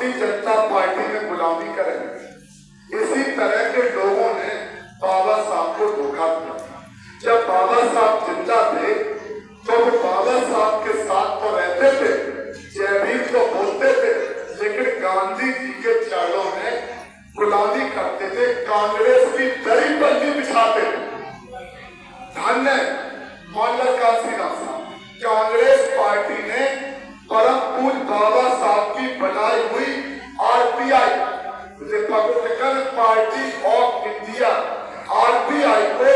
Bharatiya Janata party में गुलामी करेंगे। इसी तरह के लोगों ने बाबा साहब को धोखा दिया। जब बाबा साहब जिंदा थे तो वो बाबा साहब के साथ तो रहते थे, जय भीम तो बोलते थे, लेकिन गांधी जी के चरणों में गुलामी करते थे, कांग्रेस की दरी बंदी बिछाते थे। धन्य मोहनलाल काशीराम साहब, कांग्रेस पार्टी ने परम पूज्य बाबा साहब की बनाई हुई RPI, Republican party of India, RPI को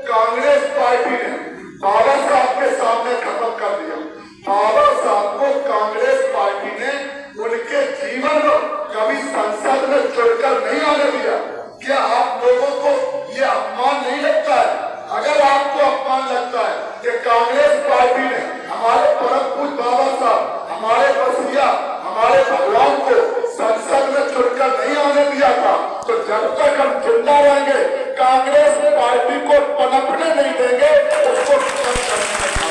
कांग्रेस पार्टी ने बाबा साहब के सामने खत्म कर दिया। बाबा साहब को कांग्रेस पार्टी ने उनके जीवन में कभी संसद में चढ़कर नहीं आने दिया। क्या आप लोगों को ये अपमान नहीं लगता है? अगर आपको अपमान लगता है कि कांग्रेस पार्टी ने हमारे परम पूज्य बाबा साहब, हमारे बसिया, हमारे भगवान को संसद में चुनकर नहीं आने दिया था, तो जब तक हम जिंदा रहेंगे कांग्रेस पार्टी को पनपने नहीं देंगे, उसको खत्म करने का।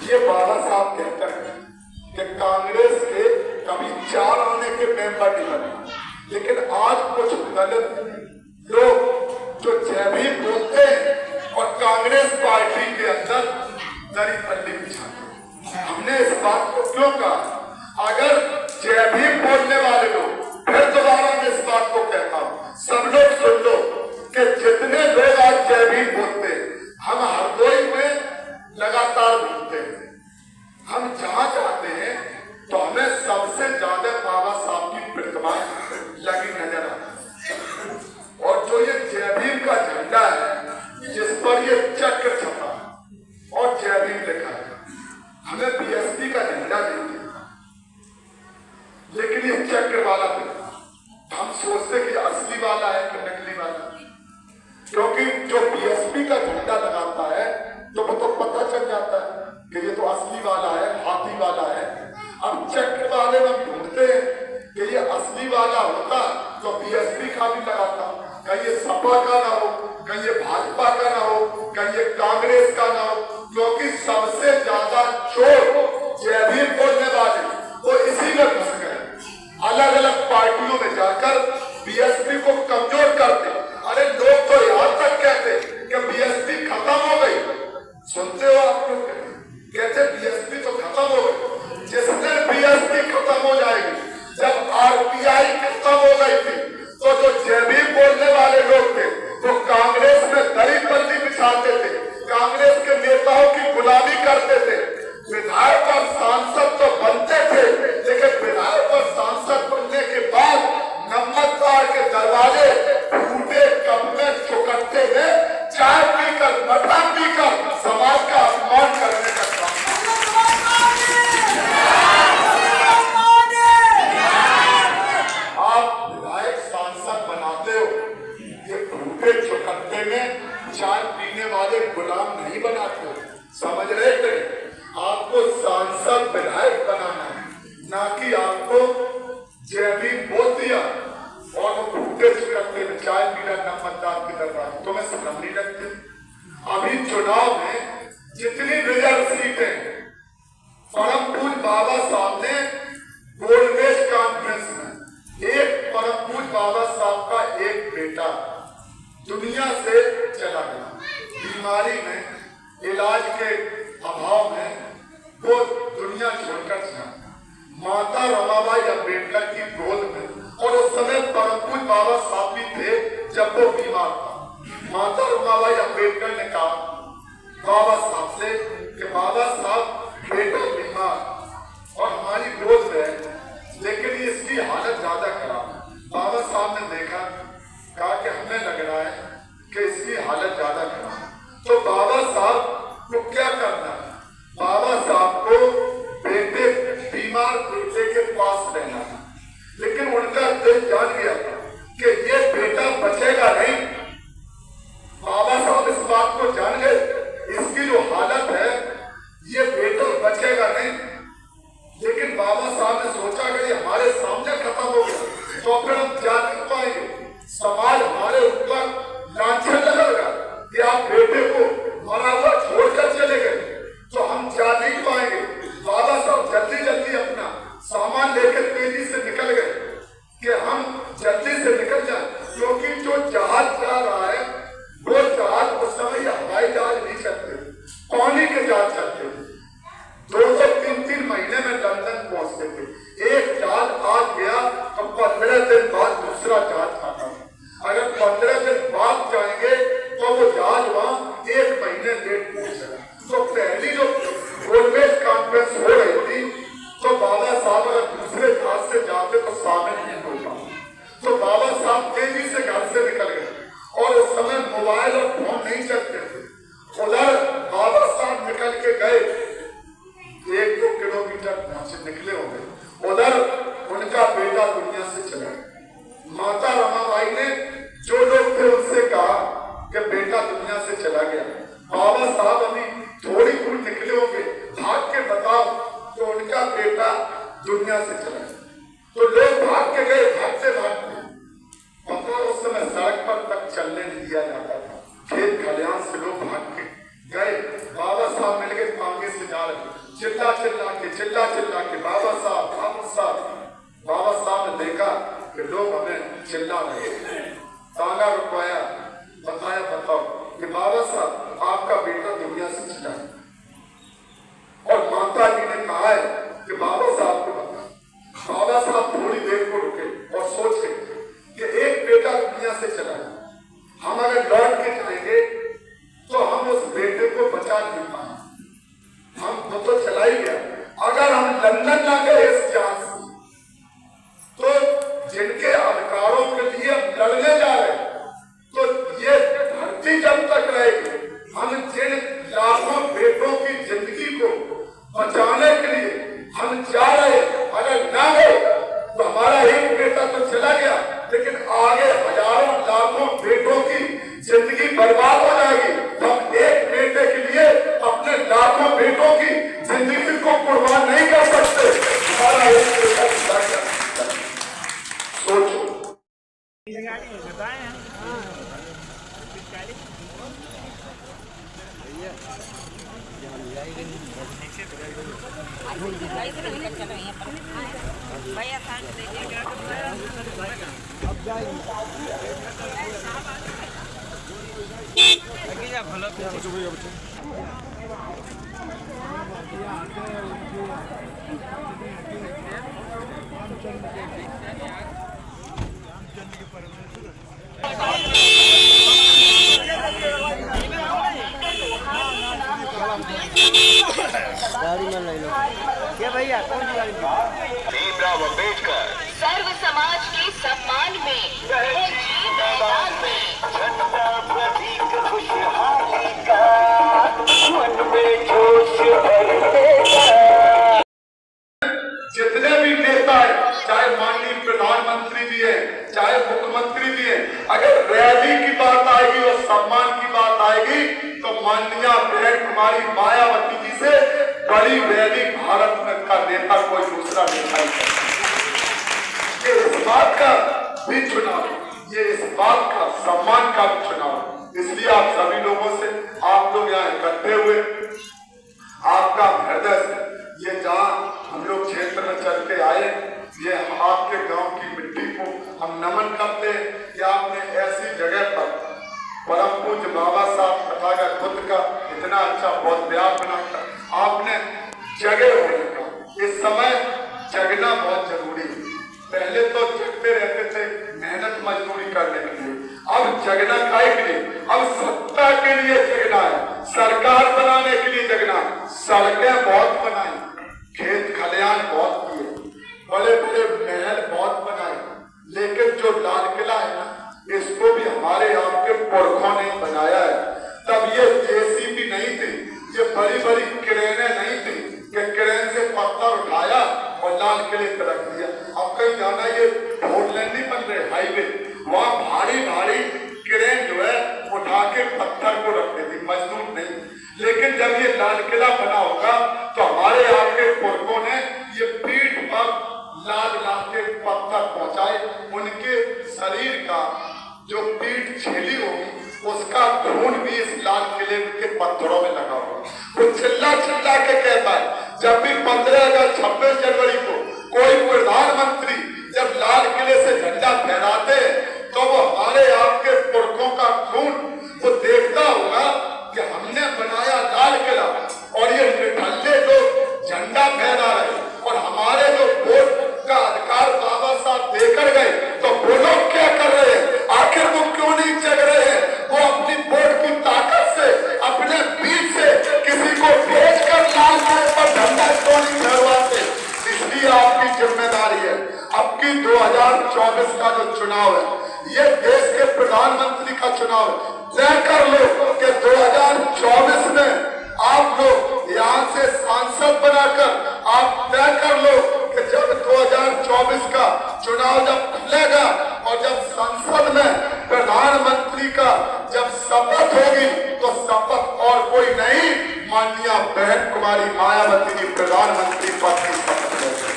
ये बाबा साहब कहते हैं कि कांग्रेस के कभी 4 आने के मेंबर नहीं बने, लेकिन आज कुछ गलत लोग जो जय भीम बोलते हैं और कांग्रेस पार्टी के अंदर दरी पल्ली बिछाते हैं। हमने इस बात को क्यों कहा? अगर जय भीम बोलने वाले लोग, फिर दोबारा मैं इस बात को कहता हूं, सब लोग सुन लो कि जितने लोग आज जय भीम बोलते हैं, हम हरदोई में लगातार बोलते हैं। हम जहां जाते हैं तो हमें सबसे ज्यादा बाबा साहब की प्रतिमा लगी नजर आती है। और जो ये जय भीम का झंडा है, जिस पर ये चक्र छपा और जय भीम लिखा है, हमें बीएसपी का झंडा नहीं दिखता, लेकिन ये चक्र वाला हम सोचते कि असली वाला है कि नकली वाला, क्योंकि जो बीएसपी का झंडा लगाता है तो वो तो पता चल जाता है कि ये तो असली वाला है, हाथी वाला है। अब चक्र वाले में ढूंढते हैं कि ये असली वाला होता तो बीएसपी का भी लगाता, कहीं ये सपा का ना हो, कहीं ये भाजपा का ना हो, कहीं ये कांग्रेस का ना हो, क्योंकि सबसे ज्यादा चोर जय भीम बोलने वाले वो इसी में घुस गए, अलग अलग पार्टियों में जाकर बीएसपी को कमजोर करते। अरे लोग तो यहाँ तक कहते कि बीएसपी खत्म हो गई, सुनते हो आप लोग? कहते बीएसपी तो खत्म हो गई। जिस दिन बीएसपी खत्म हो जाएगी, जब आरपीआई खत्म हो गई थी, तो जो जय भीम बोलने वाले लोग थे वो कांग्रेस में दरी बंदी बिछाते थे, कांग्रेस के नेताओं की गुलामी करते थे। विधायक और सांसद तो बनते थे, लेकिन विधायक और सांसद बनने के बाद नंबरदार के दरवाजे फूटे कप में चुकटते में चाय पीकर, मटन पीकर समाज का अपमान करने का काम। आप विधायक सांसद बनाते हो, ये फूटे चुकटते में चाय पीने वाले गुलाम नहीं बनाते हो, समझ रहे थे? आपको सांसद विधायक बनाना है, ना कि आपको जय भीम बोल दिया और वो फूटे चुकटते में चाय पीना नंबरदार की दरबार। तुम्हें शर्म नहीं लगती? अभी चुनाव में जितनी रिजर्व सीटें परम पूज्य बाबा साहब ने गोलमेज कॉन्फ्रेंस में, एक परम पूज्य बाबा साहब का एक बेटा दुनिया से चला गया, बीमारी में, इलाज के अभाव में वो दुनिया छोड़कर चला। माता दुनिया से चला। तो लोग भाग के गए, भागते भागते पता उस समय सड़क पर तक चलने नहीं दिया जाता था। खेत खलिहान से लोग भाग के गए, बाबा साहब मिल गए, कांगे से जा रहे, चिल्ला चिल्ला के बाबा साहब। बाबा साहब ने देखा कि लोग हमें चिल्ला रहे, तांगा रुकवाया, बताओ कि बाबा साहब आपका बेटा दुनिया से चला है। और माता जी ने कहा है कि बाबा साहब को बता। बाबा साहब थोड़ी देर को रुके और सोचे कि एक बेटा दुनिया से चला है, हम अगर लौट के जाएंगे तो हम उस बेटे को बचा नहीं पाएंगे, हम वो तो चला ही गया। अगर हम लंदन ना गए इस जान से, तो जिनके अधिकारों के लिए हम लड़ने जा रहे हैं, तो ये धरती जब तक रहेगी, हम जिन लाखों बेटों की जिंदगी को बचाने के लिए हम जा रहे, अगर ना गए तो हमारा एक बेटा तो चला गया, लेकिन आगे हजारों लाखों बेटों की जिंदगी बर्बाद हो जाएगी। तो हम एक बेटे के लिए अपने लाखों बेटों की जिंदगी को कुर्बान नहीं कर सकते। हमारा एक बेटा चला गया, सोचो। गाड़ी में ले लो क्या भैया, कौन सी गाड़ी? भीमराव अम्बेडकर सर्व समाज के सम्मान में रहे जी मैदान में, झंडा प्रतीक खुशहाली का, मन में जोश भर देगा। जितने भी नेता है, चाहे माननीय प्रधानमंत्री भी है, चाहे मुख्यमंत्री भी है, अगर रैली की बात आएगी और सम्मान की बात आएगी, तो माननीय बहन कुमारी मायावती जी से बड़ी रैली भारत में का नेता कोई दूसरा नेता नहीं है। ये इस बात का भी चुनाव, ये इस बात का सम्मान का भी चुनाव। इसलिए आप सभी लोगों से, आप लोग यहाँ इकट्ठे हुए, आपका हृदय से ये जहाँ हम लोग क्षेत्र में चल के आए, ये हम आपके गांव की मिट्टी को हम नमन करते हैं कि आपने ऐसी जगह पर परम पूज्य बाबा साहब तथागत बुद्ध का इतना अच्छा बौद्ध विहार बनाकर आपने जगे होने का। इस समय जगना बहुत जरूरी है। पहले तो जगते रहते थे मेहनत मजदूरी करने के लिए, अब जगना काहे के लिए? अब सत्ता के लिए जगना है, सरकार बनाने के लिए जगना है। सड़कें बहुत बनाई, खेत खलिहान बहुत किए, बड़े बड़े महल बहुत बनाए, लेकिन जो लाल किला है ना, इसको भी हमारे आपके पुरखों ने बनाया है। तब ये जेसीबी नहीं थी, ये बड़ी बड़ी क्रेनें नहीं थी कि क्रेन से पत्थर उठाया और लाल किले पे रख दिया। अब कहीं जाना, ये फोर लेन नहीं बन रहे हाईवे, वहाँ भारी भारी क्रेन जो है उठा के पत्थर को रखते थे, मजदूर नहीं। लेकिन जब ये लाल किला बना होगा तो हमारे आपके पुरखों ने ये पीठ पर लाद के पत्थर पहुंचाए, उनके शरीर का जो पीठ छेली होगी उसका खून भी इस लाल किले के पत्थरों में लगा हुआ। वो चिल्ला चिल्ला के कहता है, जब भी 15 अगस्त 26 जनवरी को कोई प्रधानमंत्री जब लाल किले से झंडा फहराते तो वो हमारे आपके पुरखों का खून वो देखता होगा कि हमने बनाया लाल किला और ये निठल्ले जो झंडा फहरा रहे और हमारे जो वोट का अधिकार बाबा साहब देकर गए, तो वो लोग क्या कर रहे हैं? आखिर वो क्यों नहीं जग रहे हैं? वो अपनी वोट की ताकत से, अपने बीच से किसी को भेजकर लाल किले पर झंडा क्यों नहीं फहरवाते? इसलिए आपकी जिम्मेदारी है, अब की 2024 का जो चुनाव है, ये देश के प्रधानमंत्री का चुनाव है। तय कर लो कि 2024 में आप लोग यहाँ से सांसद बनाकर आप तय कर लो कि जब 2024 का चुनाव जब खुलेगा और जब संसद में प्रधानमंत्री का जब शपथ होगी, तो शपथ और कोई नहीं, माननीय बहन कुमारी मायावती जी प्रधानमंत्री पद की शपथ लेंगे।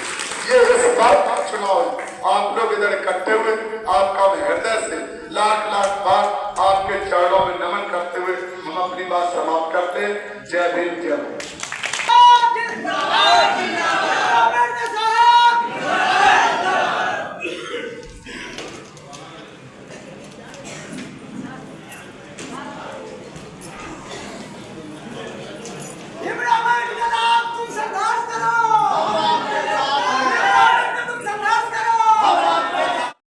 ये इस बात का चुनाव है। आप लोग इधर इकट्ठे हुए, आपका मैं हृदय से लाख लाख बार आपके चरणों में नमन करते हुए हम अपनी बात समाप्त करते हैं। जय भीम, जय भारत।